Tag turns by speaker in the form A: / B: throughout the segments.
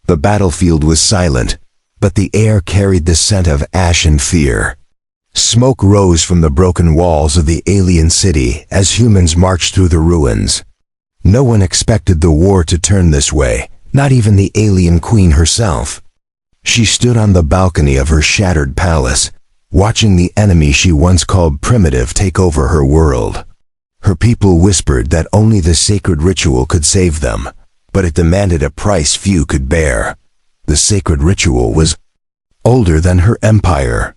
A: The battlefield was silent, but the air carried the scent of ash and fear. Smoke rose from the broken walls of the alien city as humans marched through the ruins. No one expected the war to turn this way, not even the alien queen herself. She stood on the balcony of her shattered palace, watching the enemy she once called primitive take over her world. Her people whispered that only the sacred ritual could save them, but it demanded a price few could bear. The sacred ritual was older than her empire.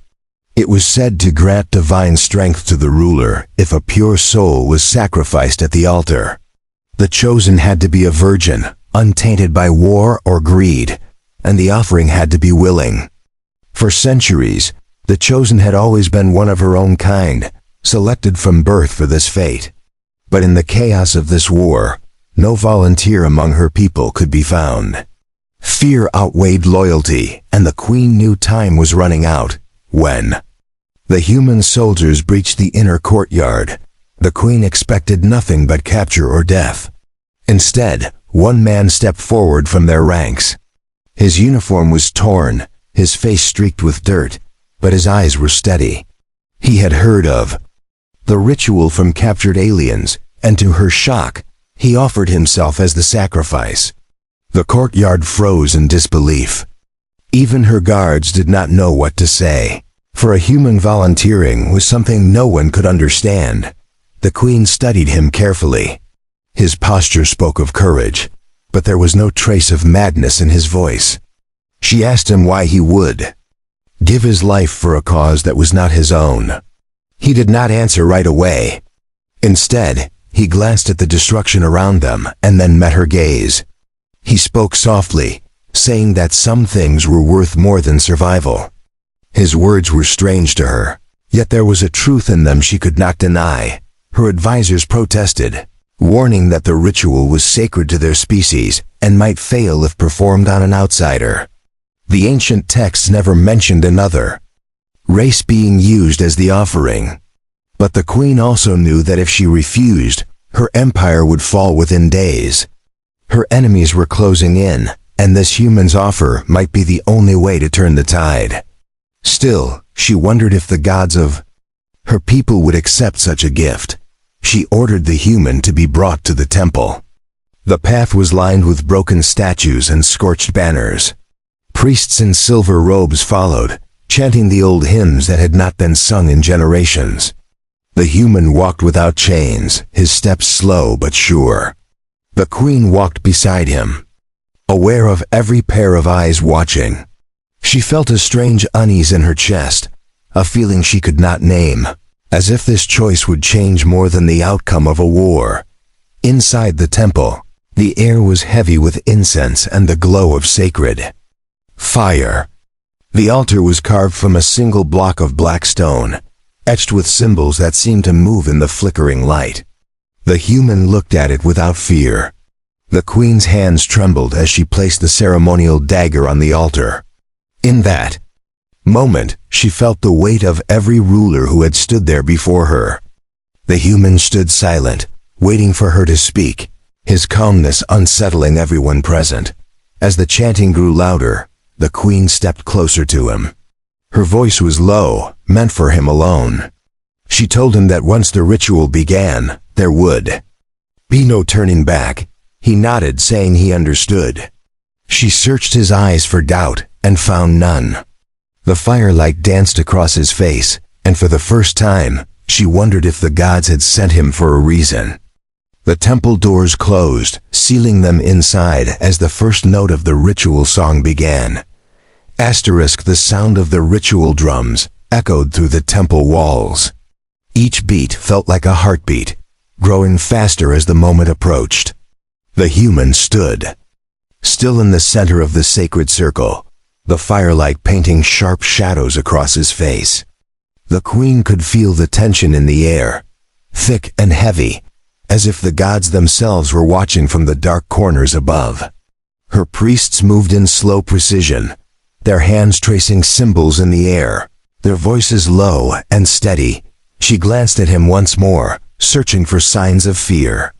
A: It was said to grant divine strength to the ruler if a pure soul was sacrificed at the altar. The chosen had to be a virgin, untainted by war or greed, and the offering had to be willing. For centuries, the chosen had always been one of her own kind, selected from birth for this fate. But in the chaos of this war, no volunteer among her people could be found. Fear outweighed loyalty, and the queen knew time was running out. When the human soldiers breached the inner courtyard, the queen expected nothing but capture or death. Instead, one man stepped forward from their ranks. His uniform was torn, his face streaked with dirt, but his eyes were steady. He had heard of the ritual from captured aliens, and to her shock, he offered himself as the sacrifice. The courtyard froze in disbelief. Even her guards did not know what to say. For a human volunteering was something no one could understand. The queen studied him carefully. His posture spoke of courage, but there was no trace of madness in his voice. She asked him why he would give his life for a cause that was not his own. He did not answer right away. Instead, he glanced at the destruction around them and then met her gaze. He spoke softly, saying that some things were worth more than survival. His words were strange to her, yet there was a truth in them she could not deny. Her advisors protested, warning that the ritual was sacred to their species and might fail if performed on an outsider. The ancient texts never mentioned another race being used as the offering. But the queen also knew that if she refused, her empire would fall within days. Her enemies were closing in, and this human's offer might be the only way to turn the tide. Still, she wondered if the gods of her people would accept such a gift. She ordered the human to be brought to the temple. The path was lined with broken statues and scorched banners. Priests in silver robes followed, chanting the old hymns that had not been sung in generations. The human walked without chains, his steps slow but sure. The queen walked beside him, aware of every pair of eyes watching. She felt a strange unease in her chest, a feeling she could not name, as if this choice would change more than the outcome of a war. Inside the temple, the air was heavy with incense and the glow of sacred fire. The altar was carved from a single block of black stone, etched with symbols that seemed to move in the flickering light. The human looked at it without fear. The queen's hands trembled as she placed the ceremonial dagger on the altar. In that moment, she felt the weight of every ruler who had stood there before her. The human stood silent, waiting for her to speak, his calmness unsettling everyone present. As the chanting grew louder, the queen stepped closer to him. Her voice was low, meant for him alone. She told him that once the ritual began, there would be no turning back. He nodded, saying he understood. She searched his eyes for doubt and found none. The firelight danced across his face, and for the first time, she wondered if the gods had sent him for a reason. The temple doors closed, sealing them inside as the first note of the ritual song began. The sound of the ritual drums echoed through the temple walls. Each beat felt like a heartbeat, growing faster as the moment approached. The human stood, still in the center of the sacred circle, the firelight painting sharp shadows across his face. The queen could feel the tension in the air, thick and heavy, as if the gods themselves were watching from the dark corners above. Her priests moved in slow precision, their hands tracing symbols in the air, their voices low and steady. She glanced at him once more, searching for signs of fear.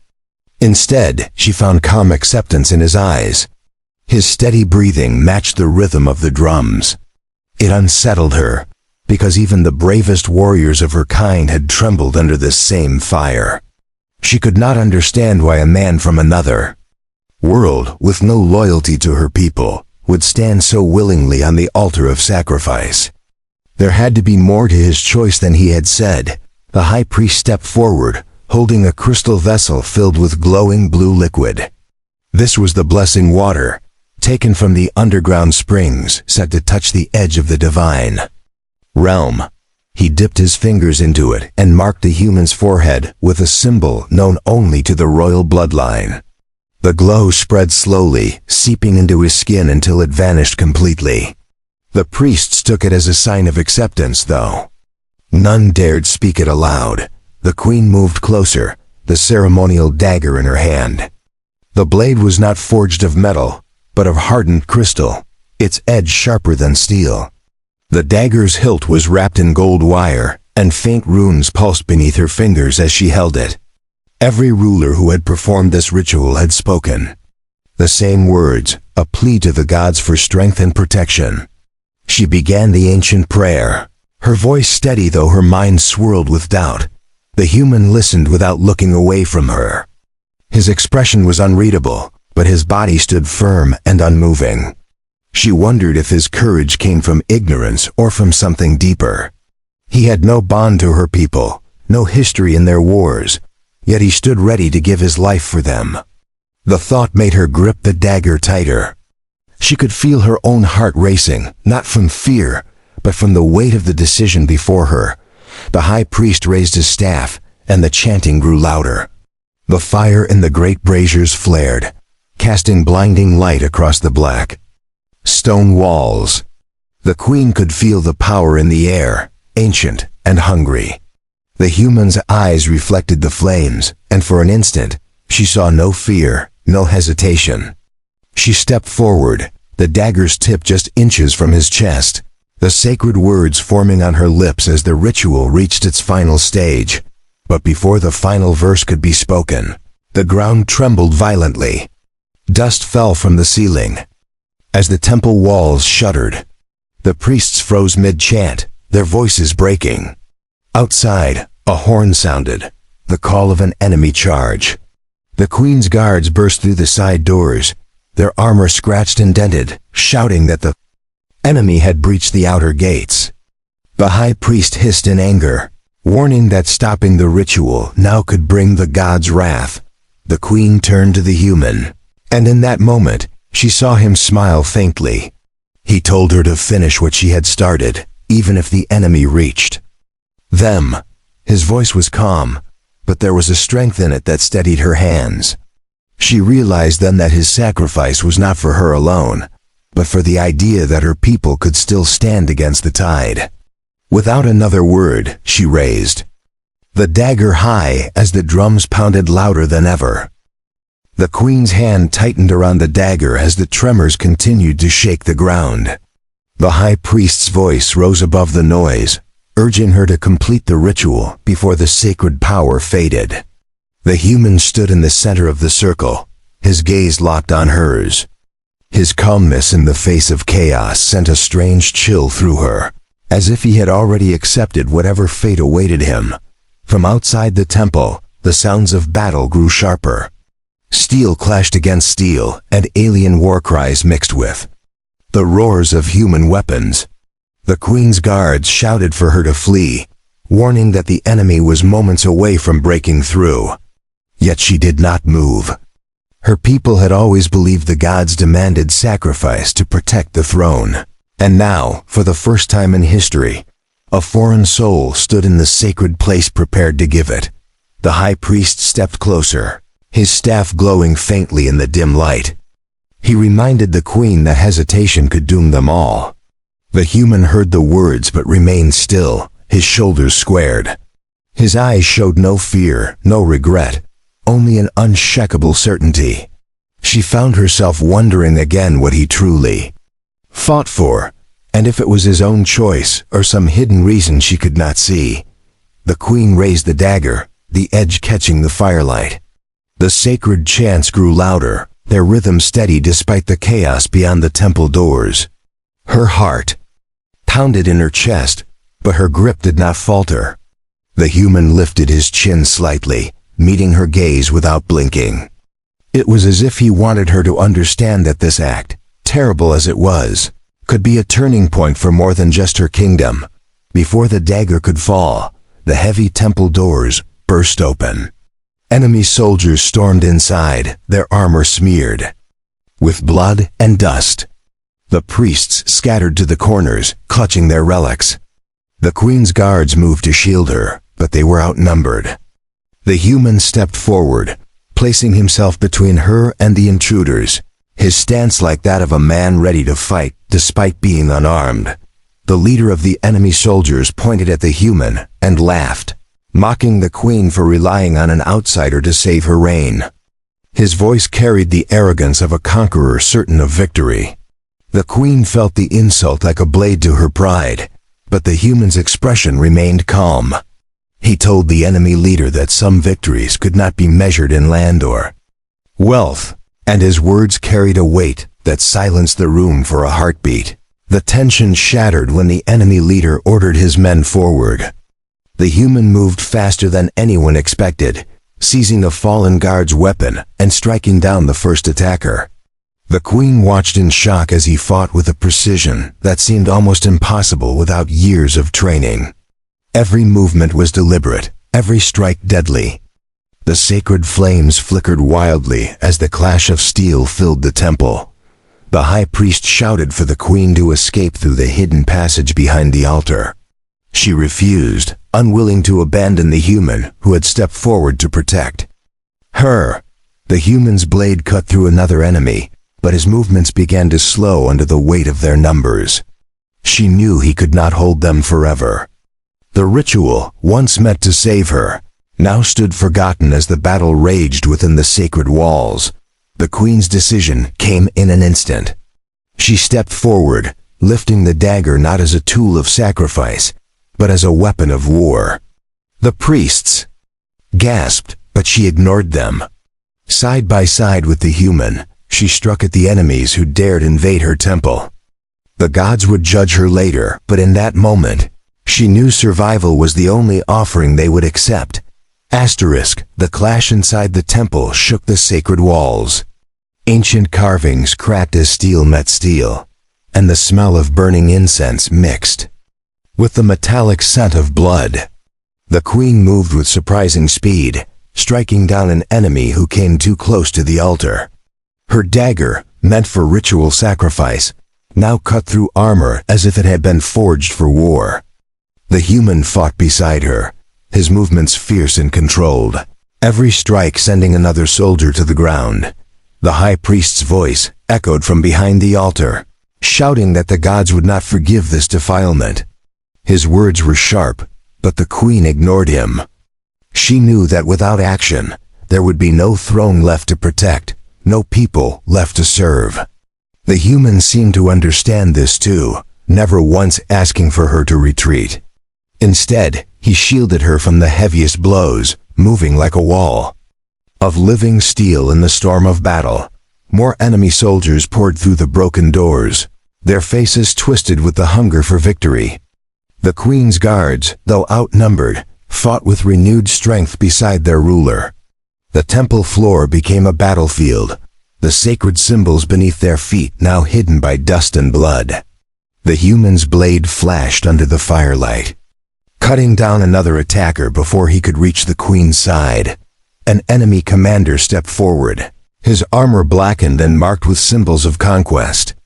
A: Instead, she found calm acceptance in his eyes. His steady breathing matched the rhythm of the drums. It unsettled her, because even the bravest warriors of her kind had trembled under this same fire. She could not understand why a man from another world, with no loyalty to her people, would stand so willingly on the altar of sacrifice. There had to be more to his choice than he had said. The high priest stepped forward, holding a crystal vessel filled with glowing blue liquid. This was the blessing water, taken from the underground springs set to touch the edge of the divine realm. He dipped his fingers into it and marked the human's forehead with a symbol known only to the royal bloodline. The glow spread slowly, seeping into his skin until it vanished completely. The priests took it as a sign of acceptance, though none dared speak it aloud. The queen moved closer, the ceremonial dagger in her hand. The blade was not forged of metal, but of hardened crystal, its edge sharper than steel. The dagger's hilt was wrapped in gold wire, and faint runes pulsed beneath her fingers as she held it. Every ruler who had performed this ritual had spoken the same words, a plea to the gods for strength and protection. She began the ancient prayer, her voice steady though her mind swirled with doubt. The human listened without looking away from her. His expression was unreadable, but his body stood firm and unmoving. She wondered if his courage came from ignorance or from something deeper. He had no bond to her people, no history in their wars, yet he stood ready to give his life for them. The thought made her grip the dagger tighter. She could feel her own heart racing, not from fear, but from the weight of the decision before her. The high priest raised his staff, and the chanting grew louder. The fire in the great braziers flared, casting blinding light across the black stone walls. The queen could feel the power in the air, ancient and hungry. The human's eyes reflected the flames, and for an instant, she saw no fear, no hesitation. She stepped forward, the dagger's tip just inches from his chest, the sacred words forming on her lips as the ritual reached its final stage. But before the final verse could be spoken, the ground trembled violently. Dust fell from the ceiling. As the temple walls shuddered, the priests froze mid-chant, their voices breaking. Outside, a horn sounded, the call of an enemy charge. The queen's guards burst through the side doors, their armor scratched and dented, shouting that the enemy had breached the outer gates. The high priest hissed in anger, warning that stopping the ritual now could bring the god's wrath. The queen turned to the human, and in that moment, she saw him smile faintly. He told her to finish what she had started, even if the enemy reached them. His voice was calm, but there was a strength in it that steadied her hands. She realized then that his sacrifice was not for her alone, but for the idea that her people could still stand against the tide. Without another word, she raised the dagger high as the drums pounded louder than ever. The queen's hand tightened around the dagger as the tremors continued to shake the ground. The high priest's voice rose above the noise, urging her to complete the ritual before the sacred power faded. The human stood in the center of the circle, his gaze locked on hers. His calmness in the face of chaos sent a strange chill through her, as if he had already accepted whatever fate awaited him. From outside the temple, the sounds of battle grew sharper. Steel clashed against steel, and alien war cries mixed with the roars of human weapons. The queen's guards shouted for her to flee, warning that the enemy was moments away from breaking through. Yet she did not move. Her people had always believed the gods demanded sacrifice to protect the throne. And now, for the first time in history, a foreign soul stood in the sacred place prepared to give it. The high priest stepped closer, his staff glowing faintly in the dim light. He reminded the queen that hesitation could doom them all. The human heard the words but remained still, his shoulders squared. His eyes showed no fear, no regret, only an unshakable certainty. She found herself wondering again what he truly fought for, and if it was his own choice or some hidden reason she could not see. The queen raised the dagger, the edge catching the firelight. The sacred chants grew louder, their rhythm steady despite the chaos beyond the temple doors. Her heart pounded in her chest, but her grip did not falter. The human lifted his chin slightly, meeting her gaze without blinking. It was as if he wanted her to understand that this act, terrible as it was, could be a turning point for more than just her kingdom. Before the dagger could fall, the heavy temple doors burst open. Enemy soldiers stormed inside, their armor smeared with blood and dust. The priests scattered to the corners, clutching their relics. The queen's guards moved to shield her, but they were outnumbered. The human stepped forward, placing himself between her and the intruders, his stance like that of a man ready to fight despite being unarmed. The leader of the enemy soldiers pointed at the human and laughed, mocking the queen for relying on an outsider to save her reign. His voice carried the arrogance of a conqueror certain of victory. The queen felt the insult like a blade to her pride, but the human's expression remained calm. He told the enemy leader that some victories could not be measured in land or wealth, and his words carried a weight that silenced the room for a heartbeat. The tension shattered when the enemy leader ordered his men forward. The human moved faster than anyone expected, seizing the fallen guard's weapon and striking down the first attacker. The queen watched in shock as he fought with a precision that seemed almost impossible without years of training. Every movement was deliberate, every strike deadly. The sacred flames flickered wildly as the clash of steel filled the temple. The high priest shouted for the queen to escape through the hidden passage behind the altar. She refused, unwilling to abandon the human who had stepped forward to protect her. The human's blade cut through another enemy, but his movements began to slow under the weight of their numbers. She knew he could not hold them forever. The ritual, once meant to save her, now stood forgotten as the battle raged within the sacred walls. The queen's decision came in an instant. She stepped forward, lifting the dagger not as a tool of sacrifice, but as a weapon of war. The priests gasped, but she ignored them. Side by side with the human, she struck at the enemies who dared invade her temple. The gods would judge her later, but in that moment, she knew survival was the only offering they would accept. The clash inside the temple shook the sacred walls. Ancient carvings cracked as steel met steel, and the smell of burning incense mixed with the metallic scent of blood. The queen moved with surprising speed, striking down an enemy who came too close to the altar. Her dagger, meant for ritual sacrifice, now cut through armor as if it had been forged for war. The human fought beside her, his movements fierce and controlled, every strike sending another soldier to the ground. The high priest's voice echoed from behind the altar, shouting that the gods would not forgive this defilement. His words were sharp, but the queen ignored him. She knew that without action, there would be no throne left to protect, no people left to serve. The human seemed to understand this too, never once asking for her to retreat. Instead, he shielded her from the heaviest blows, moving like a wall of living steel in the storm of battle. More enemy soldiers poured through the broken doors, their faces twisted with the hunger for victory. The queen's guards, though outnumbered, fought with renewed strength beside their ruler. The temple floor became a battlefield, the sacred symbols beneath their feet now hidden by dust and blood. The human's blade flashed under the firelight, cutting down another attacker before he could reach the queen's side. An enemy commander stepped forward, his armor blackened and marked with symbols of conquest.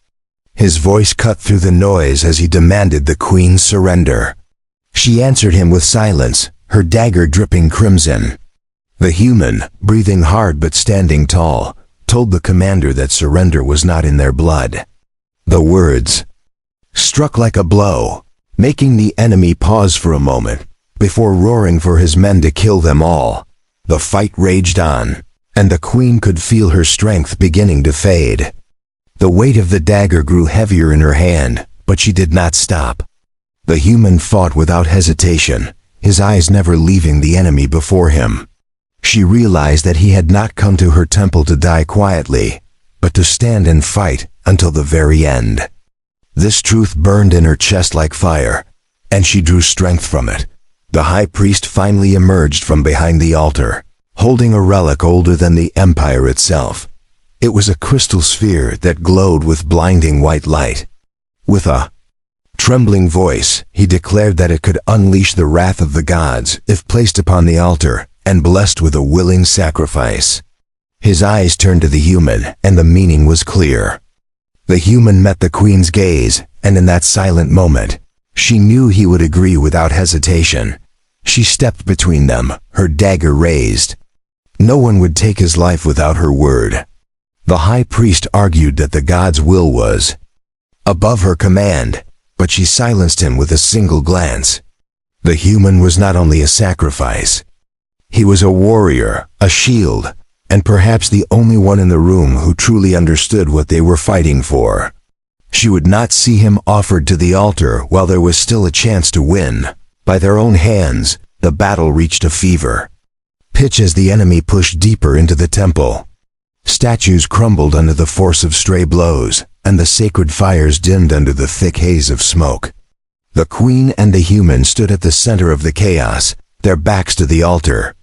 A: His voice cut through the noise as he demanded the queen's surrender. She answered him with silence, her dagger dripping crimson. The human, breathing hard but standing tall, told the commander that surrender was not in their blood. The words struck like a blow, making the enemy pause for a moment, before roaring for his men to kill them all. The fight raged on, and the queen could feel her strength beginning to fade. The weight of the dagger grew heavier in her hand, but she did not stop. The human fought without hesitation, his eyes never leaving the enemy before him. She realized that he had not come to her temple to die quietly, but to stand and fight until the very end. This truth burned in her chest like fire, and she drew strength from it. The high priest finally emerged from behind the altar, holding a relic older than the empire itself. It was a crystal sphere that glowed with blinding white light. With a trembling voice, he declared that it could unleash the wrath of the gods if placed upon the altar and blessed with a willing sacrifice. His eyes turned to the human, and the meaning was clear. The human met the queen's gaze, and in that silent moment, she knew he would agree without hesitation. She stepped between them, her dagger raised. No one would take his life without her word. The high priest argued that the god's will was above her command, but she silenced him with a single glance. The human was not only a sacrifice. He was a warrior, a shield, and perhaps the only one in the room who truly understood what they were fighting for. She would not see him offered to the altar while there was still a chance to win. By their own hands, the battle reached a fever pitch as the enemy pushed deeper into the temple. Statues crumbled under the force of stray blows, and the sacred fires dimmed under the thick haze of smoke. The queen and the human stood at the center of the chaos, their backs to the altar,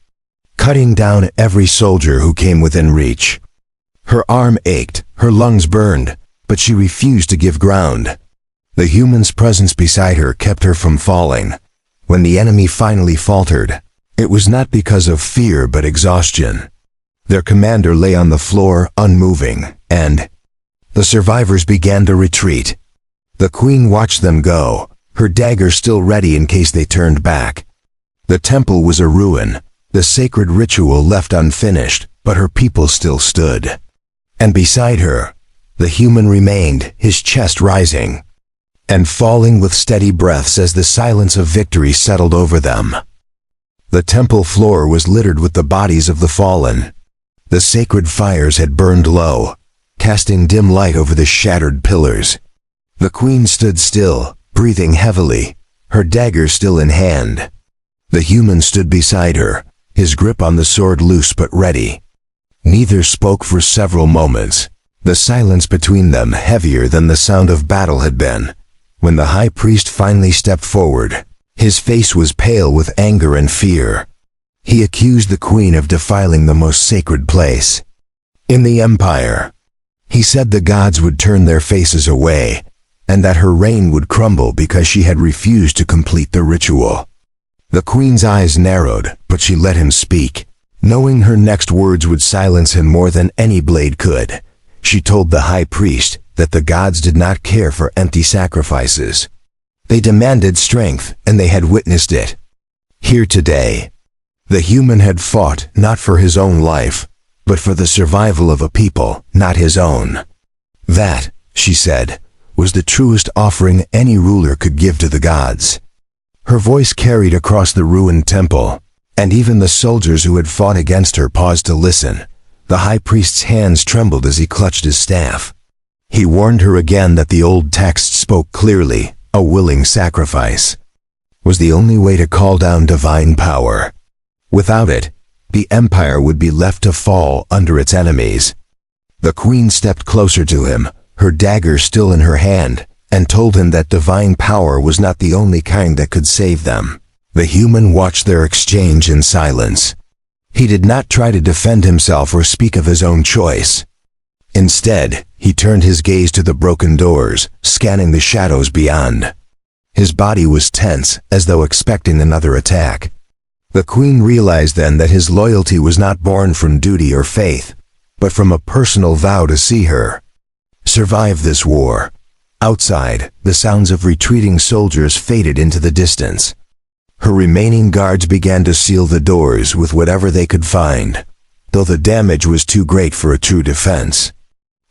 A: cutting down every soldier who came within reach. Her arm ached, her lungs burned, but she refused to give ground. The human's presence beside her kept her from falling. When the enemy finally faltered, it was not because of fear but exhaustion. Their commander lay on the floor, unmoving, and the survivors began to retreat. The queen watched them go, her dagger still ready in case they turned back. The temple was a ruin, the sacred ritual left unfinished, but her people still stood. And beside her, the human remained, his chest rising and falling with steady breaths as the silence of victory settled over them. The temple floor was littered with the bodies of the fallen. The sacred fires had burned low, casting dim light over the shattered pillars. The queen stood still, breathing heavily, her dagger still in hand. The human stood beside her, his grip on the sword loose but ready. Neither spoke for several moments, the silence between them heavier than the sound of battle had been. When the high priest finally stepped forward, his face was pale with anger and fear. He accused the queen of defiling the most sacred place in the empire. He said the gods would turn their faces away, and that her reign would crumble because she had refused to complete the ritual. The queen's eyes narrowed, but she let him speak. Knowing her next words would silence him more than any blade could, she told the high priest that the gods did not care for empty sacrifices. They demanded strength, and they had witnessed it. Here today, the human had fought not for his own life, but for the survival of a people, not his own. That, she said, was the truest offering any ruler could give to the gods. Her voice carried across the ruined temple, and even the soldiers who had fought against her paused to listen. The high priest's hands trembled as he clutched his staff. He warned her again that the old text spoke clearly. A willing sacrifice was the only way to call down divine power. Without it, the empire would be left to fall under its enemies. The queen stepped closer to him, her dagger still in her hand, and told him that divine power was not the only kind that could save them. The human watched their exchange in silence. He did not try to defend himself or speak of his own choice. Instead, he turned his gaze to the broken doors, scanning the shadows beyond. His body was tense, as though expecting another attack. The queen realized then that his loyalty was not born from duty or faith, but from a personal vow to see her survive this war. Outside, the sounds of retreating soldiers faded into the distance. Her remaining guards began to seal the doors with whatever they could find, though the damage was too great for a true defense.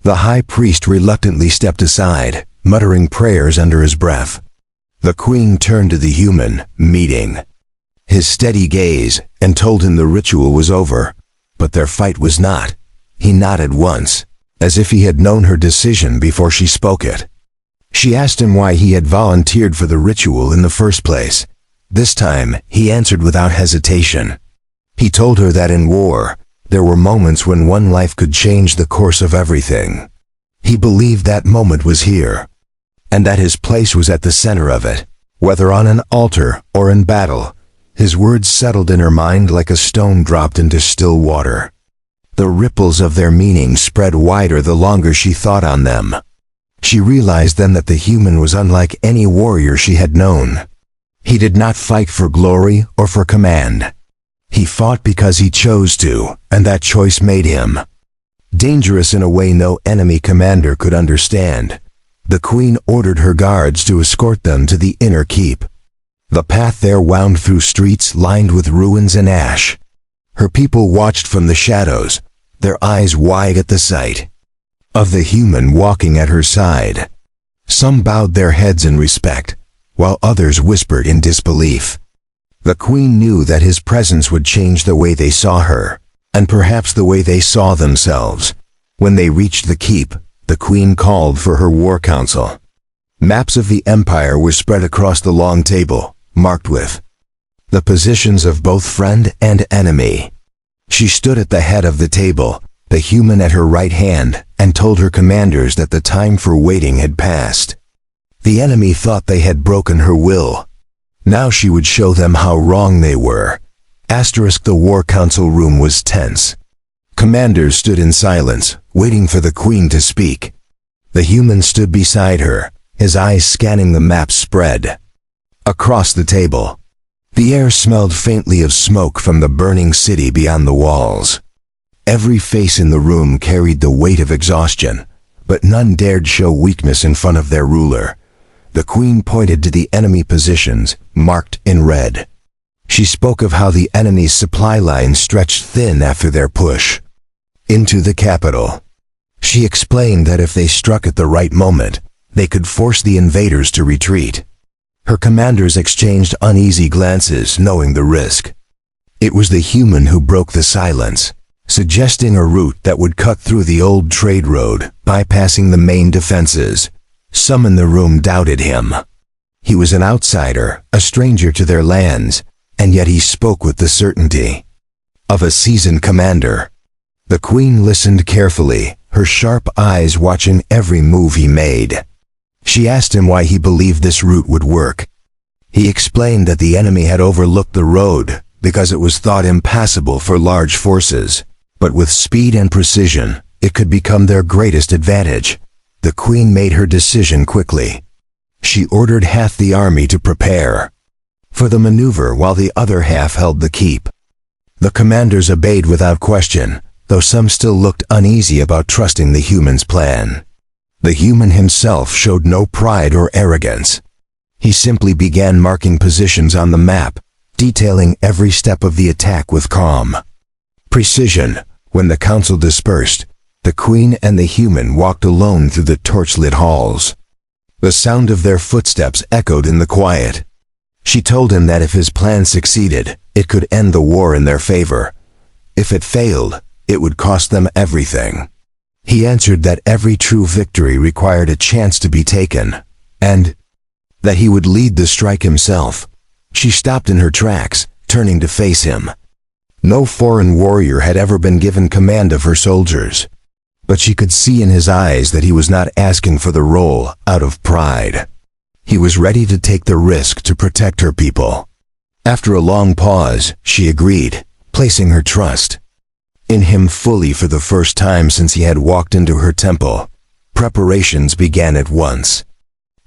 A: The high priest reluctantly stepped aside, muttering prayers under his breath. The queen turned to the human, meeting his steady gaze, and told him the ritual was over, but their fight was not. He nodded once, as if he had known her decision before she spoke it. She asked him why he had volunteered for the ritual in the first place. This time, he answered without hesitation. He told her that in war, There were moments when one life could change the course of everything. He believed that moment was here, and that his place was at the center of it. Whether on an altar or in battle, his words settled in her mind like a stone dropped into still water. The ripples of their meaning spread wider the longer she thought on them. She realized then that the human was unlike any warrior she had known. He did not fight for glory or for command. He fought because he chose to, and that choice made him dangerous in a way no enemy commander could understand. The queen ordered her guards to escort them to the inner keep. The path there wound through streets lined with ruins and ash. Her people watched from the shadows, their eyes wide at the sight of the human walking at her side. Some bowed their heads in respect, while others whispered in disbelief. The queen knew that his presence would change the way they saw her, and perhaps the way they saw themselves. When they reached the keep, the queen called for her war council. Maps of the empire were spread across the long table, marked with the positions of both friend and enemy. She stood at the head of the table, the human at her right hand, and told her commanders that the time for waiting had passed. The enemy thought they had broken her will. Now she would show them how wrong they were. The war council room was tense. Commanders stood in silence, waiting for the queen to speak. The human stood beside her, his eyes scanning the map spread across the table. The air smelled faintly of smoke from the burning city beyond the walls. Every face in the room carried the weight of exhaustion, but none dared show weakness in front of their ruler. The queen pointed to the enemy positions, marked in red. She spoke of how the enemy's supply lines stretched thin after their push into the capital. She explained that if they struck at the right moment, they could force the invaders to retreat. Her commanders exchanged uneasy glances, knowing the risk. It was the human who broke the silence, suggesting a route that would cut through the old trade road, bypassing the main defenses. Some in the room doubted him. He was an outsider, a stranger to their lands, and yet he spoke with the certainty of a seasoned commander. The queen listened carefully, her sharp eyes watching every move he made. She asked him why he believed this route would work. He explained that the enemy had overlooked the road because it was thought impassable for large forces, but with speed and precision, it could become their greatest advantage. The queen made her decision quickly. She ordered half the army to prepare for the maneuver while the other half held the keep. The commanders obeyed without question, though some still looked uneasy about trusting the human's plan. The human himself showed no pride or arrogance. He simply began marking positions on the map, detailing every step of the attack with calm precision. When the council dispersed, the queen and the human walked alone through the torchlit halls. The sound of their footsteps echoed in the quiet. She told him that if his plan succeeded, it could end the war in their favor. If it failed, it would cost them everything. He answered that every true victory required a chance to be taken, and that he would lead the strike himself. She stopped in her tracks, turning to face him. No foreign warrior had ever been given command of her soldiers, but she could see in his eyes that he was not asking for the role out of pride. He was ready to take the risk to protect her people. After a long pause, she agreed, placing her trust in him fully for the first time since he had walked into her temple. Preparations began at once.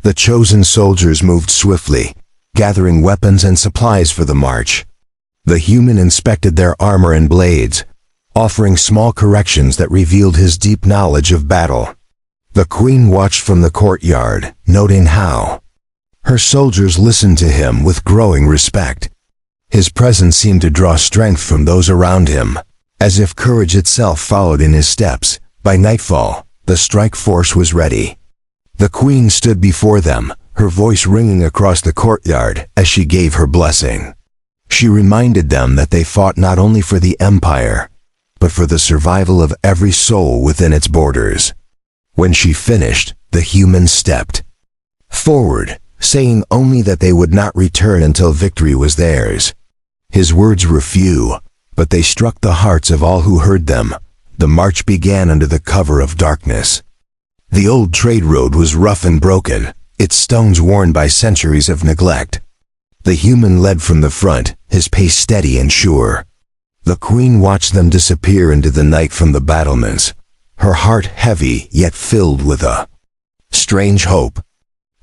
A: The chosen soldiers moved swiftly, gathering weapons and supplies for the march. The human inspected their armor and blades, offering small corrections that revealed his deep knowledge of battle. The queen watched from the courtyard, noting how her soldiers listened to him with growing respect. His presence seemed to draw strength from those around him, as if courage itself followed in his steps. By nightfall, the strike force was ready. The queen stood before them, her voice ringing across the courtyard as she gave her blessing. She reminded them that they fought not only for the empire, but for the survival of every soul within its borders. When she finished, the human stepped forward, saying only that they would not return until victory was theirs. His words were few, but they struck the hearts of all who heard them. The march began under the cover of darkness. The old trade road was rough and broken, its stones worn by centuries of neglect. The human led from the front, his pace steady and sure. The queen watched them disappear into the night from the battlements, her heart heavy yet filled with a strange hope.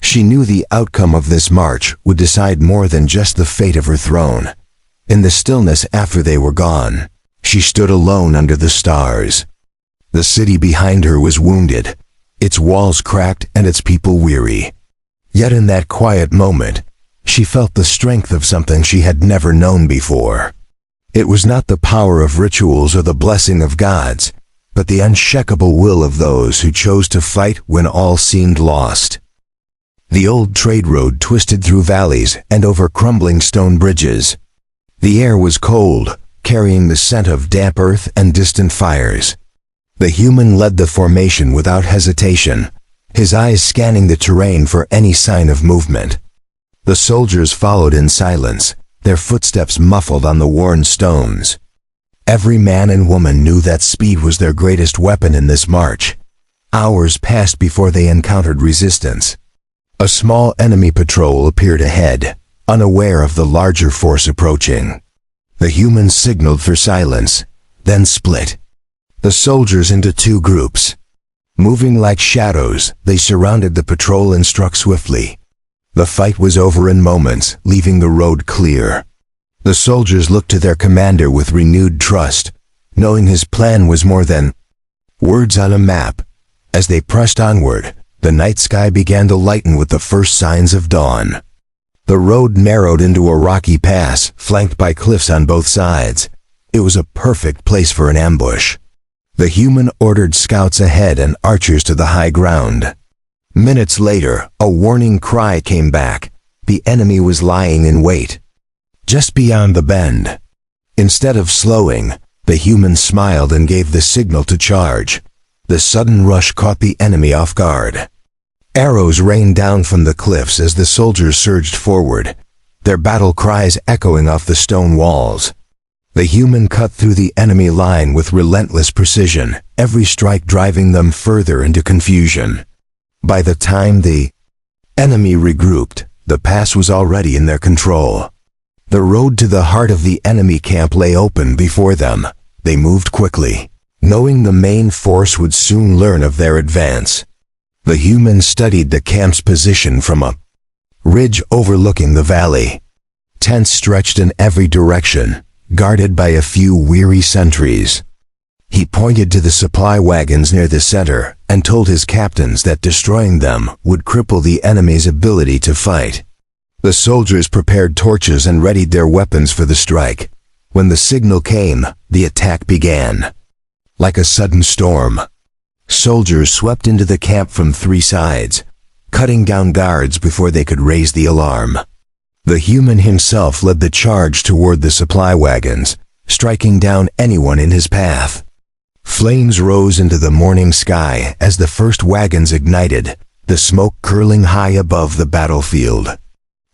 A: She knew the outcome of this march would decide more than just the fate of her throne. In the stillness after they were gone, she stood alone under the stars. The city behind her was wounded, its walls cracked and its people weary. Yet in that quiet moment, she felt the strength of something she had never known before. It was not the power of rituals or the blessing of gods, but the unshakable will of those who chose to fight when all seemed lost. The old trade road twisted through valleys and over crumbling stone bridges. The air was cold, carrying the scent of damp earth and distant fires. The human led the formation without hesitation, his eyes scanning the terrain for any sign of movement. The soldiers followed in silence, their footsteps muffled on the worn stones. Every man and woman knew that speed was their greatest weapon in this march. Hours passed before they encountered resistance. A small enemy patrol appeared ahead, unaware of the larger force approaching. The humans signaled for silence, then split. The soldiers into two groups. Moving like shadows, they surrounded the patrol and struck swiftly. The fight was over in moments, leaving the road clear. The soldiers looked to their commander with renewed trust, knowing his plan was more than words on a map. As they pressed onward, the night sky began to lighten with the first signs of dawn. The road narrowed into a rocky pass, flanked by cliffs on both sides. It was a perfect place for an ambush. The human ordered scouts ahead and archers to the high ground. Minutes later, a warning cry came back. The enemy was lying in wait, just beyond the bend. Instead of slowing, the human smiled and gave the signal to charge. The sudden rush caught the enemy off guard. Arrows rained down from the cliffs as the soldiers surged forward, their battle cries echoing off the stone walls. The human cut through the enemy line with relentless precision, every strike driving them further into confusion. By the time the enemy regrouped, the pass was already in their control. The road to the heart of the enemy camp lay open before them. They moved quickly, knowing the main force would soon learn of their advance. The humans studied the camp's position from a ridge overlooking the valley. Tents stretched in every direction, guarded by a few weary sentries. He pointed to the supply wagons near the center and told his captains that destroying them would cripple the enemy's ability to fight. The soldiers prepared torches and readied their weapons for the strike. When the signal came, the attack began. Like a sudden storm, soldiers swept into the camp from three sides, cutting down guards before they could raise the alarm. The human himself led the charge toward the supply wagons, striking down anyone in his path. Flames rose into the morning sky as the first wagons ignited, the smoke curling high above the battlefield.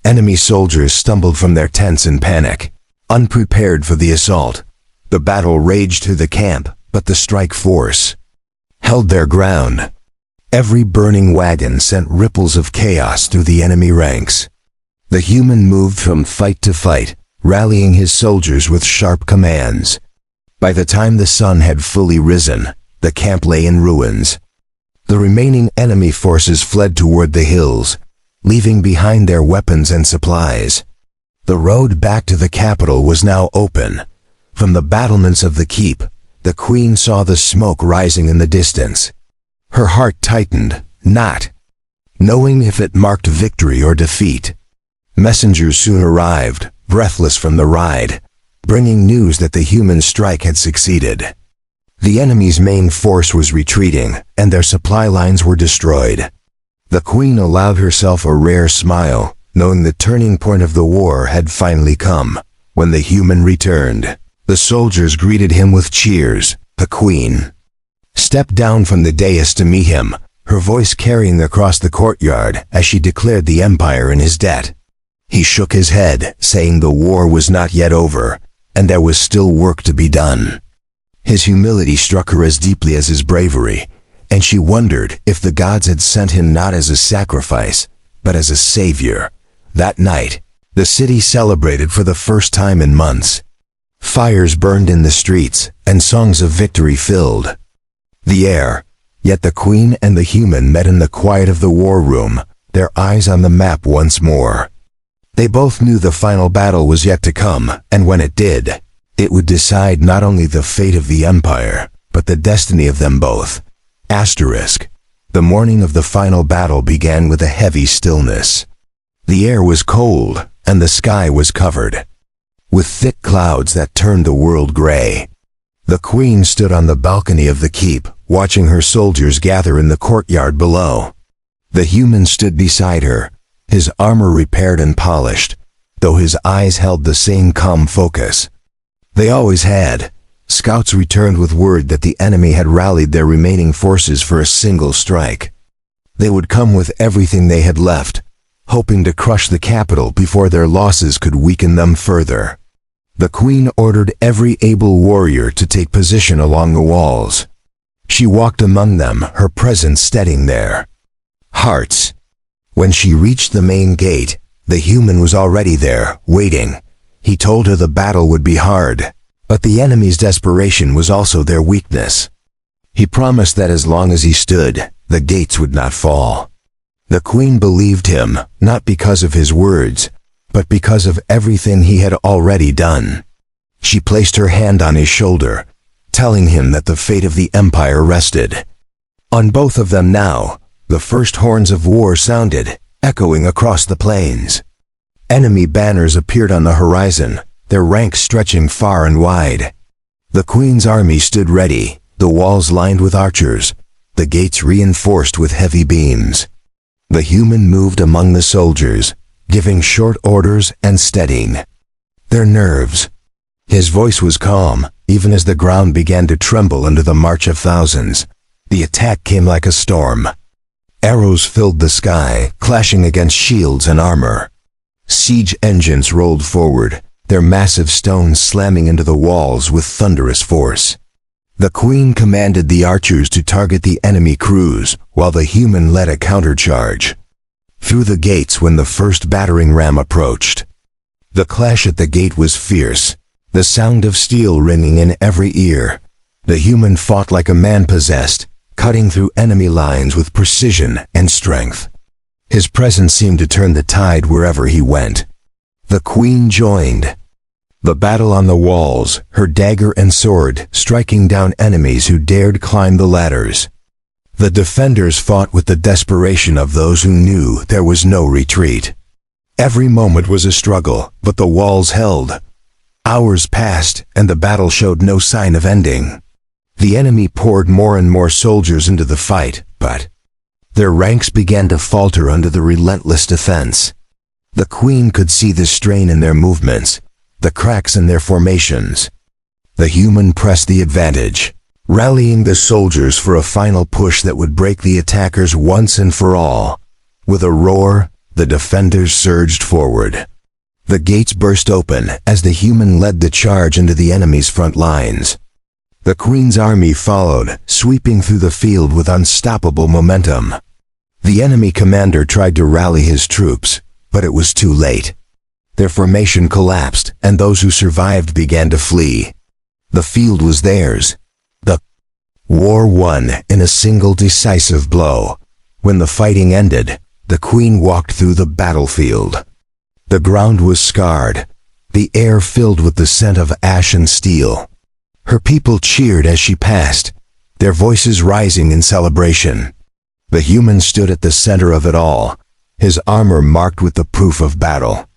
A: Enemy soldiers stumbled from their tents in panic, unprepared for the assault. The battle raged through the camp, but the strike force held their ground. Every burning wagon sent ripples of chaos through the enemy ranks. The human moved from fight to fight, rallying his soldiers with sharp commands. By the time the sun had fully risen, the camp lay in ruins. The remaining enemy forces fled toward the hills, leaving behind their weapons and supplies. The road back to the capital was now open. From the battlements of the keep, the queen saw the smoke rising in the distance. Her heart tightened, not knowing if it marked victory or defeat. Messengers soon arrived, breathless from the ride, bringing news that the human strike had succeeded. The enemy's main force was retreating, and their supply lines were destroyed. The queen allowed herself a rare smile, knowing the turning point of the war had finally come. When the human returned, the soldiers greeted him with cheers. The queen stepped down from the dais to meet him, her voice carrying across the courtyard as she declared the empire in his debt. He shook his head, saying the war was not yet over. and there was still work to be done. His humility struck her as deeply as his bravery, and she wondered if the gods had sent him not as a sacrifice, but as a savior. That night, the city celebrated for the first time in months. Fires burned in the streets, and songs of victory filled the air. Yet the queen and the human met in the quiet of the war room, their eyes on the map once more. They both knew the final battle was yet to come, and when it did, it would decide not only the fate of the empire, but the destiny of them both. Asterisk. The morning of the final battle began with a heavy stillness. The air was cold, and the sky was covered with thick clouds that turned the world gray. The queen stood on the balcony of the keep, watching her soldiers gather in the courtyard below. The human stood beside her, his armor repaired and polished, though his eyes held the same calm focus they always had. Scouts returned with word that the enemy had rallied their remaining forces for a single strike. They would come with everything they had left, hoping to crush the capital before their losses could weaken them further. The queen ordered every able warrior to take position along the walls. She walked among them, her presence steadying their hearts. When she reached the main gate, the human was already there, waiting. He told her the battle would be hard, but the enemy's desperation was also their weakness. He promised that as long as he stood, the gates would not fall. The queen believed him, not because of his words, but because of everything he had already done. She placed her hand on his shoulder, telling him that the fate of the empire rested on both of them now. The first horns of war sounded, echoing across the plains. Enemy banners appeared on the horizon, their ranks stretching far and wide. The queen's army stood ready, the walls lined with archers, the gates reinforced with heavy beams. The human moved among the soldiers, giving short orders and steadying their nerves. His voice was calm, even as the ground began to tremble under the march of thousands. The attack came like a storm. Arrows filled the sky, clashing against shields and armor. Siege engines rolled forward, their massive stones slamming into the walls with thunderous force. The queen commanded the archers to target the enemy crews, while the human led a countercharge through the gates when the first battering ram approached. The clash at the gate was fierce, the sound of steel ringing in every ear. The human fought like a man possessed, cutting through enemy lines with precision and strength. His presence seemed to turn the tide wherever he went. The queen joined the battle on the walls, her dagger and sword striking down enemies who dared climb the ladders. The defenders fought with the desperation of those who knew there was no retreat. Every moment was a struggle, but the walls held. Hours passed, and the battle showed no sign of ending. The enemy poured more and more soldiers into the fight, but their ranks began to falter under the relentless defense. The queen could see the strain in their movements, the cracks in their formations. The human pressed the advantage, rallying the soldiers for a final push that would break the attackers once and for all. With a roar, the defenders surged forward. The gates burst open as the human led the charge into the enemy's front lines. The queen's army followed, sweeping through the field with unstoppable momentum. The enemy commander tried to rally his troops, but it was too late. Their formation collapsed, and those who survived began to flee. The field was theirs. The war won in a single decisive blow. When the fighting ended, the queen walked through the battlefield. The ground was scarred, the air filled with the scent of ash and steel. Her people cheered as she passed, their voices rising in celebration. The human stood at the center of it all, his armor marked with the proof of battle.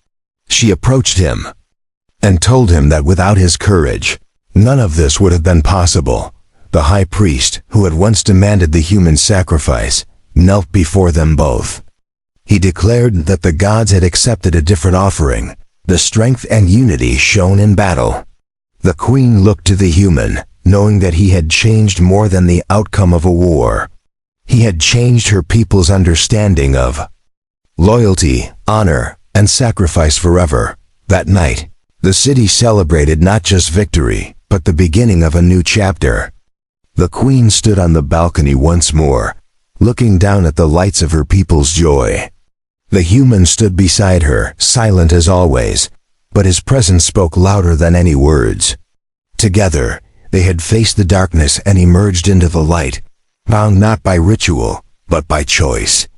A: She approached him and told him that without his courage, none of this would have been possible. The high priest, who had once demanded the human sacrifice, knelt before them both. He declared that the gods had accepted a different offering, the strength and unity shown in battle. The queen looked to the human, knowing that he had changed more than the outcome of a war. He had changed her people's understanding of loyalty, honor, and sacrifice forever. That night, The city celebrated not just victory, but the beginning of a new chapter. The queen stood on the balcony once more, looking down at the lights of her people's joy. The human stood beside her, silent as always, but his presence spoke louder than any words. Together, they had faced the darkness and emerged into the light, bound not by ritual, but by choice.